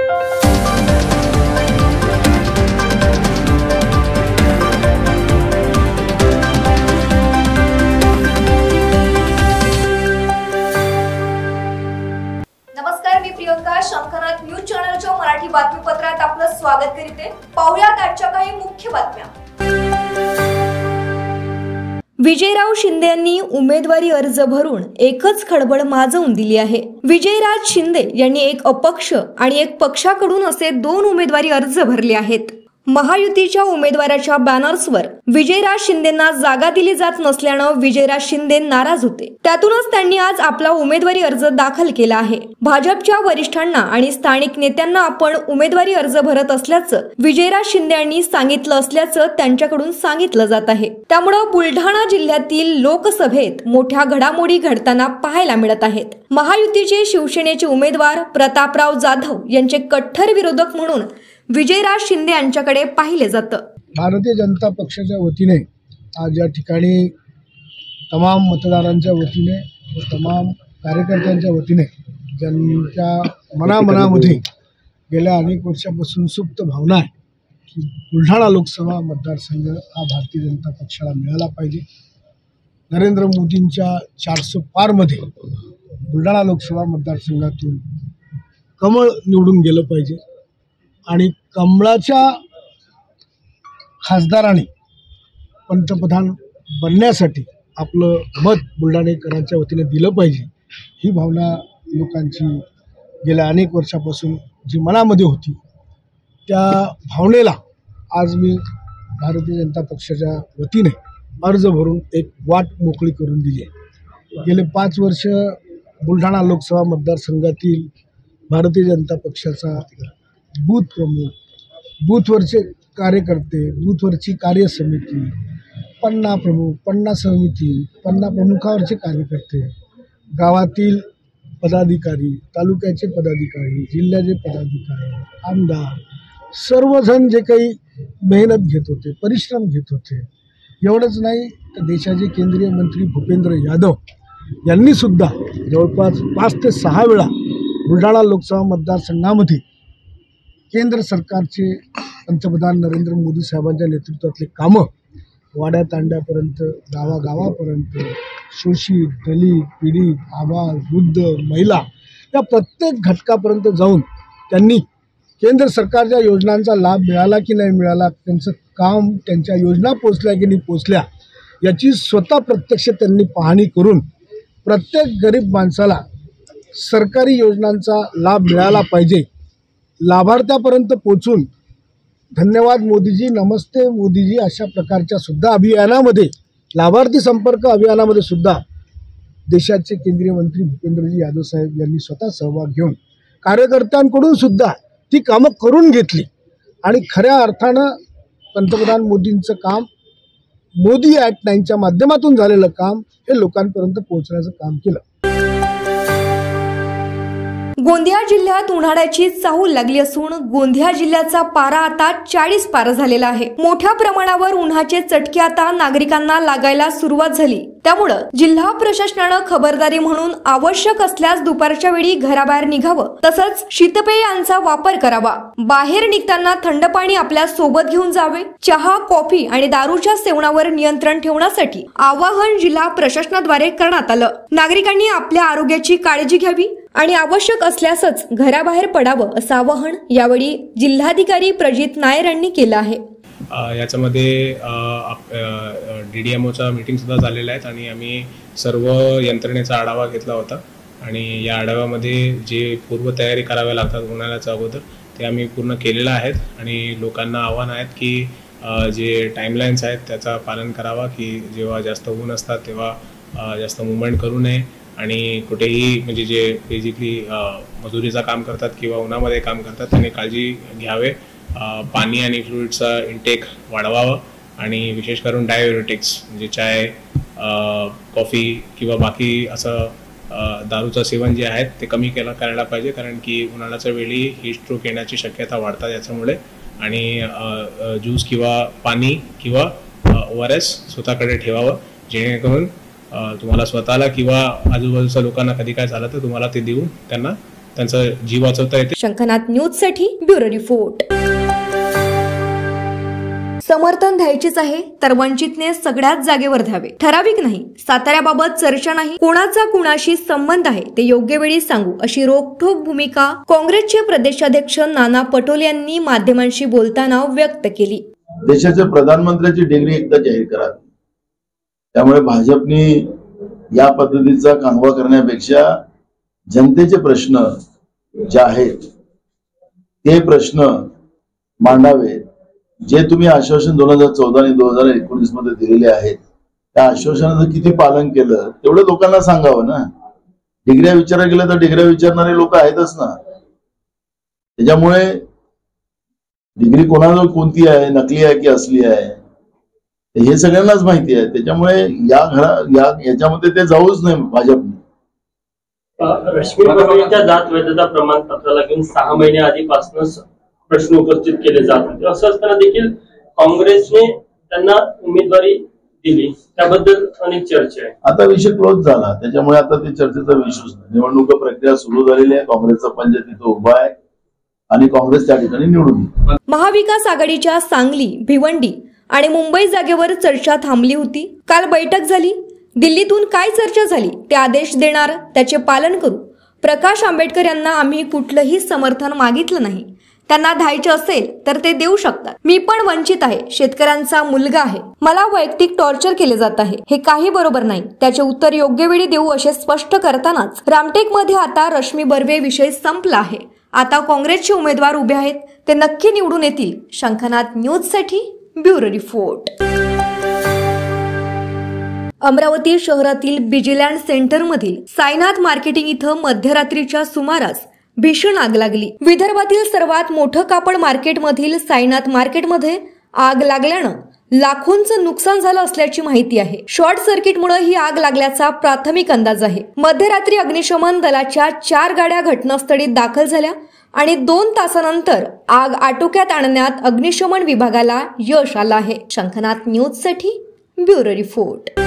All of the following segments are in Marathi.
नमस्कार, मी प्रियंका शंकरनाथ न्यूज चॅनलच्या मराठी बातमीपत्रात आपलं स्वागत करते। पाहुयात आजच्या काही मुख्य बातम्या। विजयराव शिंदे यांनी उमेदवारी अर्ज भरून एकच खळबळ माजवून दिली आहे। विजयराज शिंदे यांनी एक अपक्ष आणि एक पक्षाकडून असे 2 उमेदवारी अर्ज भरले आहेत। महायुतीच्या उमेदवाराच्या बॅनर्सवर विजयराज शिंदेंना जागा दिली जात नसल्यानं विजयराज शिंदे नाराज होते। त्यातूनच त्यांनी आज आपला उमेदवारी अर्ज दाखल केला आहे। भाजपच्या वरिष्ठांना आणि स्थानिक नेत्यांना आपण उमेदवारी अर्ज भरत असल्याचं विजयराज शिंदे यांनी सांगितलं असल्याचं त्यांच्याकडून सांगितलं जात आहे। त्यामुळे बुलढाणा जिल्ह्यातील लोकसभेत मोठ्या घडामोडी घडताना पाहायला मिळत आहेत। महायुतीचे शिवसेनेचे उमेदवार प्रतापराव जाधव यांचे कट्टर विरोधक म्हणून विजयराज शिंदे यांच्याकडे पाहिले जातं। भारतीय जनता पक्षाच्या वतीने आज या ठिकाणी तमाम मतदारांच्या वतीने व तमाम कार्यकर्त्यांच्या वतीने ज्यांच्या मनामध्ये गेल्या अनेक वर्षापासून सुप्त भावना आहे की बुलढाणा लोकसभा मतदारसंघ हा भारतीय जनता पक्षाला मिळाला पाहिजे। नरेंद्र मोदींच्या 400 पारमध्ये बुलढाणा लोकसभा मतदारसंघातून कमळ निवडून गेलं पाहिजे आणि कमळाच्या खासदारांनी पंतप्रधान बनण्यासाठी आपलं मत बुलढाणेकरांच्या वतीने दिलं पाहिजे, ही भावना लोकांची गेल्या अनेक वर्षापासून जी मनामध्ये होती त्या भावनेला आज मी भारतीय जनता पक्षाच्या वतीने अर्ज भरून एक वाट मोकळी करून दिली आहे। गेले 5 वर्ष बुलढाणा लोकसभा मतदारसंघातील भारतीय जनता पक्षाचा बूथ प्रमुख, बूथवरचे कार्यकर्ते, बूथवरची कार्यसमिती, पन्ना प्रमुख, पन्ना समिती, पन्ना प्रमुखावरचे कार्यकर्ते, गावातील पदाधिकारी, तालुक्याचे पदाधिकारी, जिल्ह्याचे पदाधिकारी, आमदार, सर्वजण जे काही मेहनत घेत होते, परिश्रम घेत होते, एवढंच नाही तर देशाचे केंद्रीय मंत्री भूपेंद्र यादव यांनी सुद्धा जवळपास 5 ते 6 वेळा बुलढाणा लोकसभा मतदारसंघामध्ये केंद्र सरकारचे पंतप्रधान नरेंद्र मोदी साहेबांच्या नेतृत्वातले कामं वाड्यातांड्यापर्यंत, गावागावापर्यंत, शोषित, दलित, पीडित, आबाल, वृद्ध, महिला या प्रत्येक घटकापर्यंत जाऊन त्यांनी केंद्र सरकारच्या योजनांचा लाभ मिळाला की नाही मिळाला, त्यांचं काम, त्यांच्या योजना पोचल्या की नाही पोचल्या याची स्वतः प्रत्यक्ष त्यांनी पाहणी करून प्रत्येक गरीब माणसाला सरकारी योजनांचा लाभ मिळाला पाहिजे, लाभार्थ्यापर्यंत पोचून धन्यवाद मोदीजी, नमस्ते मोदीजी अशा प्रकारच्या सुद्धा अभियानामध्ये, लाभार्थी संपर्क अभियानामध्ये सुद्धा देशाचे केंद्रीय मंत्री भूपेंद्रजी यादव साहेब यांनी स्वतः सहभाग घेऊन कार्यकर्त्यांकडून सुद्धा ती कामं करून घेतली आणि खऱ्या अर्थानं पंतप्रधान मोदींचं काम, मोदी ॲट 9च्या माध्यमातून झालेलं काम हे लोकांपर्यंत पोहोचण्याचं काम केलं। गोंदिया जिल्ह्यात उन्हाळ्याची चाहूल लागली असून गोंदिया जिल्ह्याचा पारा आता 40 पार झालेला आहे। मोठ्या प्रमाणावर उन्हाचे चटके आता नागरिकांना लागायला सुरुवात झाली। त्यामुळे जिल्हा प्रशासनानं खबरदारी म्हणून आवश्यक असल्यास दुपारच्या वेळी घराबाहेर निघावं, तसंच शीतपेयांचा वापर करावा। बाहेर निघताना थंड पाणी आपल्या सोबत घेऊन जावे। चहा, कॉफी आणि दारूच्या सेवनावर नियंत्रण ठेवण्यासाठी आवाहन जिल्हा प्रशासनाद्वारे करण्यात आलं। नागरिकांनी आपल्या आरोग्याची काळजी घ्यावी आणि आवश्यक असल्यासच घराबाहेर पडावं असं आवाहन यावेळी जिल्हाधिकारी प्रजित नायर यांनी केलं आहे। याच्यामध्ये DDMOचा मीटिंग सुद्धा झालेला आहे आणि आम्ही सर्व यंत्रणेचा आढावा घेतला होता आणि या आढाव्यामध्ये जे पूर्वतयारी कराव्या लागतात उन्हाळ्याच्या अगोदर ते आम्ही पूर्ण केलेलं आहेत आणि लोकांना आव्हान आहेत की जे टाईमलाईन्स आहेत त्याचा पालन करावा की जेव्हा जास्त ऊन असतात तेव्हा जास्त मूवमेंट करू नये आणि कुठेही म्हणजे जे बेसिकली मजुरीचं काम करतात किंवा उन्हामध्ये काम करतात त्यांनी काळजी घ्यावे। पाणी आणि फ्लुइडचा इंटेक वाढवावा आणि विशेष करून डाययुरेटिक्स म्हणजे चाय, कॉफी किंवा बाकी असं दारूचं सेवन जे आहे ते कमी करायला पाहिजे, कारण की उन्हाळ्याच्या वेळी हीट स्ट्रोक येण्याची शक्यता वाढतात याच्यामुळे। आणि ज्यूस किंवा पाणी किंवा ORS स्वतःकडे ठेवावं जेणेकरून तुम्हाला स्वतःला किंवा आजूबाजूच्या लोकांना कधी काय झालं तर तुम्हाला ते देऊन त्यांना त्यांचा जीव वाचवता येते. शंखनाथ न्यूज साठी ब्युरो रिपोर्ट. समर्थन द्यायचेच आहे तर वंचितने सगळ्याच जागेवर द्यावे. ठराविक नाही, साताऱ्याबाबत चर्चा नाही, कोणाचा कुणाशी संबंध आहे ते योग्य वेळी सांगू अशी रोखठोक भूमिका काँग्रेसचे प्रदेशाध्यक्ष नाना पटोले यांनी माध्यमांशी बोलताना व्यक्त केली. देशाच्या प्रधानमंत्र्याची डिग्री एकदा जाहीर करा. त्यामुळे भाजपने या पद्धतीचा कांगवा करण्यापेक्षा जनतेचे प्रश्न जे आहेत ते प्रश्न मांडावेत. जे तुम्ही आश्वासन 2014 आणि 2019 मध्ये दिलेले आहेत त्या आश्वासनाचं किती पालन केलं तेवढं लोकांना सांगावं ना. डिग्र्या विचारायला गेलं तर डिग्र्या विचारणारे लोक आहेतच ना. त्याच्यामुळे डिग्री कोणाजवळ कोणती आहे, नकली आहे की असली आहे हे सगळ्यांनाच माहिती आहे. त्याच्यामुळे याच्यामध्ये ते जाऊच नाही भाजपने. रश्मी बर्वेच्या जात वैधता प्रमाणपत्राला घेऊन 6 महिने आधीपासूनच प्रश्न उपस्थित केले जात होते. असं असताना देखील काँग्रेसने त्यांना उमेदवारी दिली, त्याबद्दल अनेक चर्चा आहे. आता विषय क्लोज झाला, त्याच्यामुळे आता ते चर्चेचा विषयच नाही. निवडणूक प्रक्रिया सुरू झालेली आहे. काँग्रेसचा पंच तिथं उभा आहे आणि काँग्रेस त्या ठिकाणी निवडून येईल. महाविकास आघाडीच्या सांगली, भिवंडी आणि मुंबई जागेवर चर्चा थांबली होती. काल बैठक झाली. दिल्लीतून काय चर्चा झाली ते आदेश देणार, त्याचे पालन करू. प्रकाश आंबेडकर यांना आम्ही कुठलंही समर्थन मागितलं नाही. त्यांना द्यायचे असेल तर ते देऊ शकतात. मी पण वंचित आहे, शेतकऱ्यांचा मुलगा आहे. मला वैयक्तिक टॉर्चर केले जात आहे, हे काही बरोबर नाही. त्याचे उत्तर योग्य वेळी देऊ असे स्पष्ट करतानाच रामटेकमध्ये आता रश्मी बर्वे विषय संपला आहे. आता काँग्रेसचे उमेदवार उभे आहेत, ते नक्की निवडून येतील. शंखनाथ न्यूज साठी ब्युरो रिपोर्ट. अमरावती शहरातील बिजिलँड सेंटरमधील साईनाथ मार्केटिंग इथं मध्यरात्रीच्या सुमारास भीषण आग लागली. विदर्भातील सर्वात मोठं कापड मार्केटमधील साईनाथ मार्केटमध्ये आग लागल्यानं लाखोंचं नुकसान झालं असल्याची माहिती आहे. शॉर्ट सर्किटमुळे ही आग लागल्याचा प्राथमिक अंदाज आहे. मध्यरात्री अग्निशमन दलाच्या 4 गाड्या घटनास्थळी दाखल झाल्या आणि 2 तासानंतर आग आटोक्यात आणण्यात अग्निशमन विभागाला यश आलं आहे. शंखनाथ न्यूज साठी ब्युरो रिपोर्ट.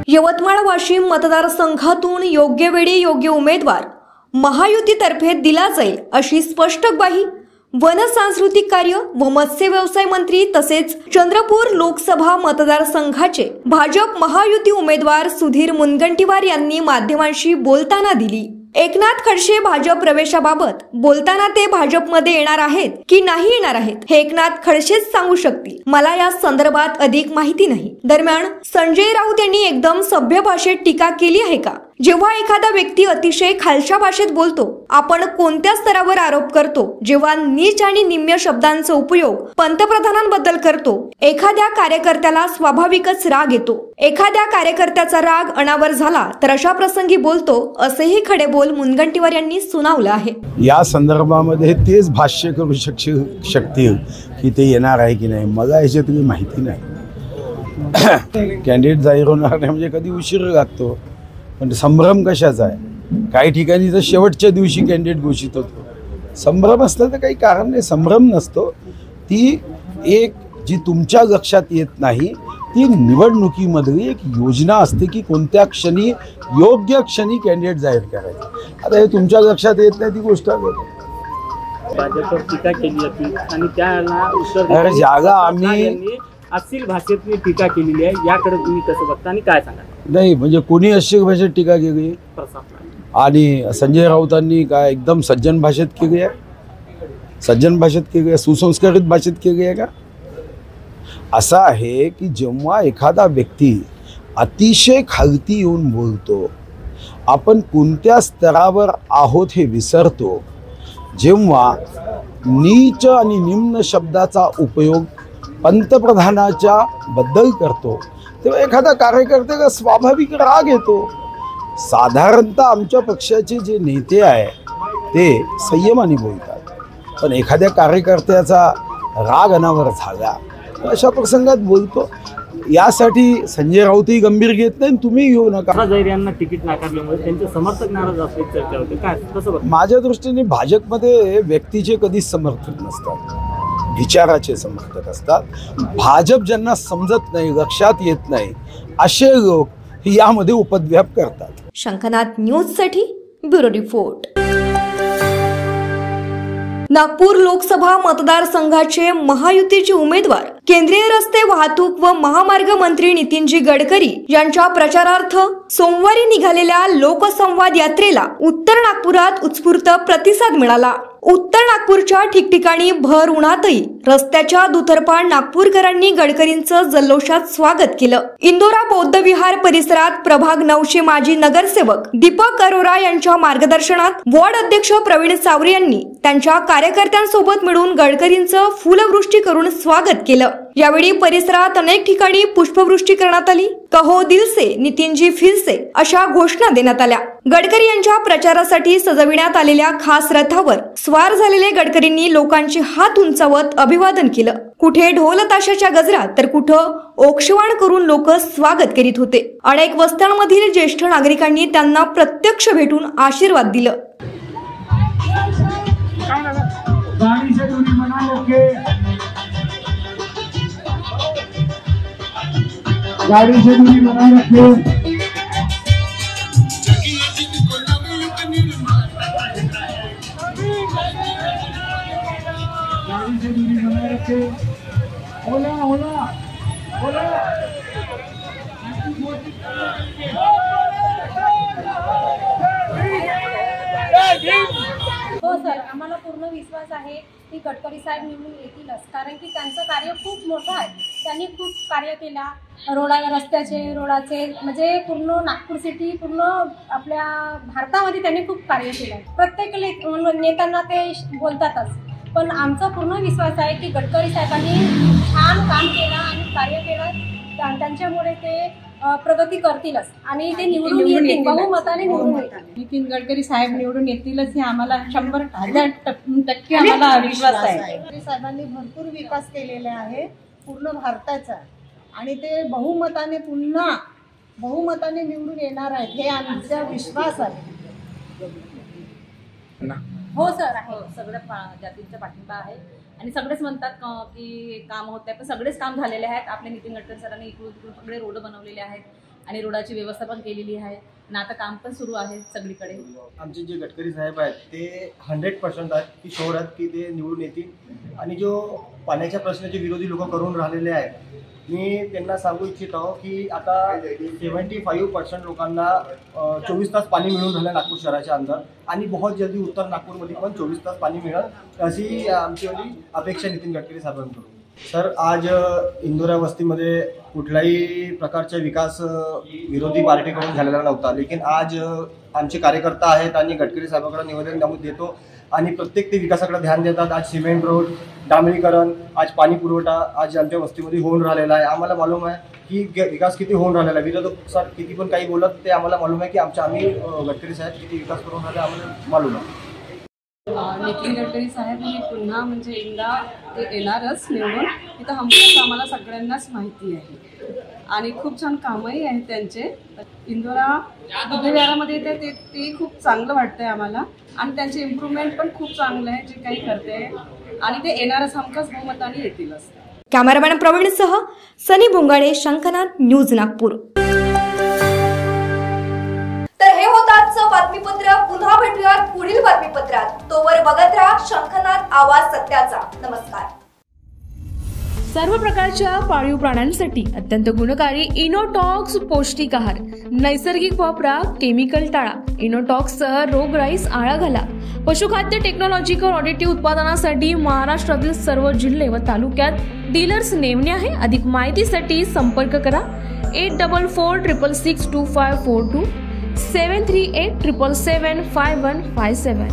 यवतमाळ वाशिम मतदारसंघातून योग्य वेळी योग्य उमेदवार महायुतीतर्फे दिला जाईल अशी स्पष्ट ग्वाही वन सांस्कृतिक कार्य व मत्स्य व्यवसाय मंत्री तसेच चंद्रपूर लोकसभा मतदारसंघाचे भाजप महायुती उमेदवार सुधीर मुनगंटीवार यांनी माध्यमांशी बोलताना दिली. एकनाथ खडसे भाजप प्रवेशाबाबत बोलताना ते भाजपमध्ये येणार आहेत की नाही येणार आहेत हे एकनाथ खडसेच सांगू शकतील. मला या संदर्भात अधिक माहिती नाही. दरम्यान संजय राऊत यांनी एकदम सभ्य भाषेत टीका केली आहे का? जेव्हा एखादा व्यक्ती अतिशय खालच्या भाषेत बोलतो, आपण कोणत्या स्तरावर आरोप करतो, जेव्हा नीच आणि निम्य शब्दांचा उपयोग पंतप्रधानांबद्दल करतो, एखाद्या कार्यकर्त्याला स्वाभाविकच राग येतो. एखाद्या कार्यकर्त्याचा राग अनावर झाला तर अशा प्रसंगी बोलतो, असेही खडे बोल मुनगंटीवार यांनी सुनावलं आहे. या संदर्भामध्ये तेच भाष्य करू शकतील की ते येणार आहे की नाही, मला याच्यातली माहिती नाही. कॅन्डिडेट जाहीर होणार नाही म्हणजे कधी उशीर लागतो, पण संभ्रम कशाचा आहे? काही ठिकाणी तर शेवटच्या दिवशी कॅन्डिडेट घोषित होतो. संभ्रम असलं तर काही कारण नाही, संभ्रम नसतो. ती एक जी तुमच्या लक्षात येत नाही ती निवडणुकीमधली एक योजना असते की कोणत्या क्षणी योग्य क्षणी कॅन्डिडेट जाहीर करायचं. आता हे तुमच्या लक्षात येत नाही ती गोष्ट आहे. भाजपवर टीका केली होती आणि त्याला उत्तर जागा आम्ही असील भाषेतली टीका केलेली आहे, याकडे तुम्ही कसं बघता आणि काय सांगा? नाही म्हणजे कोणी अशी भाषेत टीका केली आणि संजय राऊतांनी काय एकदम सज्जन भाषेत केली आहे? सज्जन भाषेत केली आहे, सुसंस्कारित भाषेत केली आहे का? असं आहे की जेव्हा एखादा व्यक्ती अतिशय खालती येऊन बोलतो, आपण कोणत्या स्तरावर आहोत हे विसरतो. जेव्हा नीच आणि निम्न शब्दाचा उपयोग पंतप्रधानाच्या बद्दल करतो तेव्हा एखादा कार्यकर्त्याला स्वाभाविक राग येतो. साधारणतः आमच्या पक्षाचे जे नेते आहे ते संयमाने बोलतात, पण एखाद्या कार्यकर्त्याचा राग अनावर झाला अशा प्रसंगात बोलतो. यासाठी संजय राऊतही गंभीर घेत नाही, तुम्ही घेऊ नका. जाहीर यांना तिकीट नाकारल्यामुळे त्यांचे समर्थक नाराज असल्याची चर्चा होते, काय कसं बघता? माझ्या दृष्टीने भाजपमध्ये व्यक्तीचे कधीच समर्थक नसतात, विचाराचे समर्थक असतात. भाजप ज्यांना समजत नाही, लक्षात येत नाही असे लोक यामध्ये उपद्व्याप करतात. शंखनाथ न्यूज साठी ब्युरो रिपोर्ट. नागपूर लोकसभा मतदारसंघाचे महायुतीचे उमेदवार केंद्रीय रस्ते वाहतूक व महामार्ग मंत्री नितीनजी गडकरी यांच्या प्रचारार्थ सोमवारी निघालेल्या लोकसंवाद यात्रेला उत्तर नागपुरात उत्स्फूर्त प्रतिसाद मिळाला. उत्तर नागपूरच्या ठिकठिकाणी भर उन्हातही रस्त्याच्या दुतर्फा नागपूरकरांनी गडकरींचं जल्लोषात स्वागत केलं. इंदोरा बौद्ध विहार परिसरात प्रभाग 9चे माजी नगरसेवक दीपक अरोरा यांच्या मार्गदर्शनात वॉर्ड अध्यक्ष प्रवीण सावरे यांनी त्यांच्या कार्यकर्त्यांसोबत मिळून गडकरींचं फुलवृष्टी करून स्वागत केलं. यावेळी परिसरात अनेक ठिकाणी पुष्पवृष्टी करण्यात आली. कहो दिल से नितीनजी फिर से अशा घोषणा देण्यात आल्या. गडकरी यांच्या प्रचारासाठी सजविण्यात आलेल्या खास रथावर स्वार झालेले गडकरींनी लोकांचे हात उंचावत अभिवादन केलं. कुठे ढोल ताशाच्या गजरात तर कुठं ओक्षवाण करून लोक स्वागत करीत होते. अनेक वस्त्यांमधील ज्येष्ठ नागरिकांनी त्यांना प्रत्यक्ष भेटून आशीर्वाद दिलं. गाड़ी से दूरी बनाए रखिए. गाड़ी से दूरी बनाए रखिए. ओला ओला ओला. हो सर, आम्हाला पूर्ण विश्वास आहे की गडकरी साहेब निवडून येतीलच, कारण की त्यांचं कार्य खूप मोठं आहे. त्यांनी खूप कार्य केला. रोडाचे म्हणजे पूर्ण नागपूर सिटी, पूर्ण आपल्या भारतामध्ये त्यांनी खूप कार्य केलं. प्रत्येक नेत्यांना ते बोलतातच, पण आमचा पूर्ण विश्वास आहे की गडकरी साहेबांनी छान काम केलं आणि कार्य केलं. त्यांच्यामुळे ते प्रगती करतीलच आणि ते निवडून येतील, बहुमताने निवडून येतील. नितीन गडकरी साहेब निवडून येतीलच हे आम्हाला 100% आम्हाला विश्वास आहे. गडकरी साहेबांनी भरपूर विकास केलेला आहे पूर्ण भारताचा आणि ते बहुमताने निवडून येणार आहेत हे आमचा विश्वास आहे. हो सर, आहे. सगळ्या जातींचा पाठिंबा आहे आणि सगळेच म्हणतात की काम होत आहे, पण सगळेच काम झालेले आहेत. आपले नितीन गडकरी सरांनी इकडून सगळे रोड बनवलेले आहेत आणि रोडाची व्यवस्था पण केलेली आहे आणि आता काम पण सुरू आहे सगळीकडे. आमचे जे गडकरी साहेब आहेत ते 100% आहेत की शोर आहेत की ते निवडून येतील. आणि जो पाण्याच्या प्रश्नाचे विरोधी लोक करून राहिलेले आहेत, मी त्यांना सांगू इच्छित आहो की आता 75% लोकांना 24 तास पाणी मिळून राहिलं नागपूर शहराच्या अंदर आणि बहुत जल्दी उत्तर नागपूरमध्ये पण 24 तास पाणी मिळेल अशी आमची अपेक्षा नितीन गडकरी साहेबांकडून. सर, आज इंदोरा वस्तीमध्ये कुठल्याही प्रकारचा विकास विरोधी पार्टीकडून झालेला नव्हता, लेकिन आज आमचे कार्यकर्ता आहेत आणि गडकरी साहेबांकडे निवेदन देतो आणि प्रत्येक ते विकासाकडे ध्यान देतात. आज सिमेंट रोड, डांबरीकरण, आज पाणी पुरवठा आज आमच्या वस्तीमध्ये होऊन राहिलेला आहे. आम्हाला मालूम आहे की विकास किती होऊन राहिलेला आहे. विरोधक सर किती पण काही बोलत ते आम्हाला मालूम आहे की आम्ही गडकरी साहेब किती विकास करून राहिले आम्हाला मालूम आहे. नितीन गडकरी साहेब हे पुन्हा म्हणजे एकदा ते येणारच निवडून, इथं हमखास आम्हाला सगळ्यांनाच माहिती आहे आणि खूप छान कामही आहेत त्यांचे. इंदोरा बुद्धविहारामध्ये येते ते खूप चांगलं वाटतंय आम्हाला आणि त्यांचे इम्प्रूव्हमेंट पण खूप चांगलं आहे जे काही करते आणि ते येणारच हमखास बहुमताने येतीलच. कॅमेरामॅन प्रवीणसह सनी भोंगाडे, शंखनाथ न्यूज नागपूर. तर हे होतं आजचं बातमीपत्र. पुन्हा भेटूयात पुढील बातमीपत्रात. तोवर बघत राहा शंखनाथ आवाज सत्याचा. नमस्कार. सर्व प्रकारच्या पाळीव प्राण्यांसाठी अत्यंत गुणकारी इनोटॉक्स पौष्टिक आहार. नैसर्गिक वापरा, केमिकल टाळा. इनोटॉक्स सह रोगराईस आळा घाला. पशुखाद्य टेक्नॉलॉजिकल ऑडिटिव्ह उत्पादनासाठी महाराष्ट्रातील सर्व जिल्हे व तालुक्यात डीलर्स नेमणे आहे. अधिक माहितीसाठी संपर्क करा 8446625542 738775157.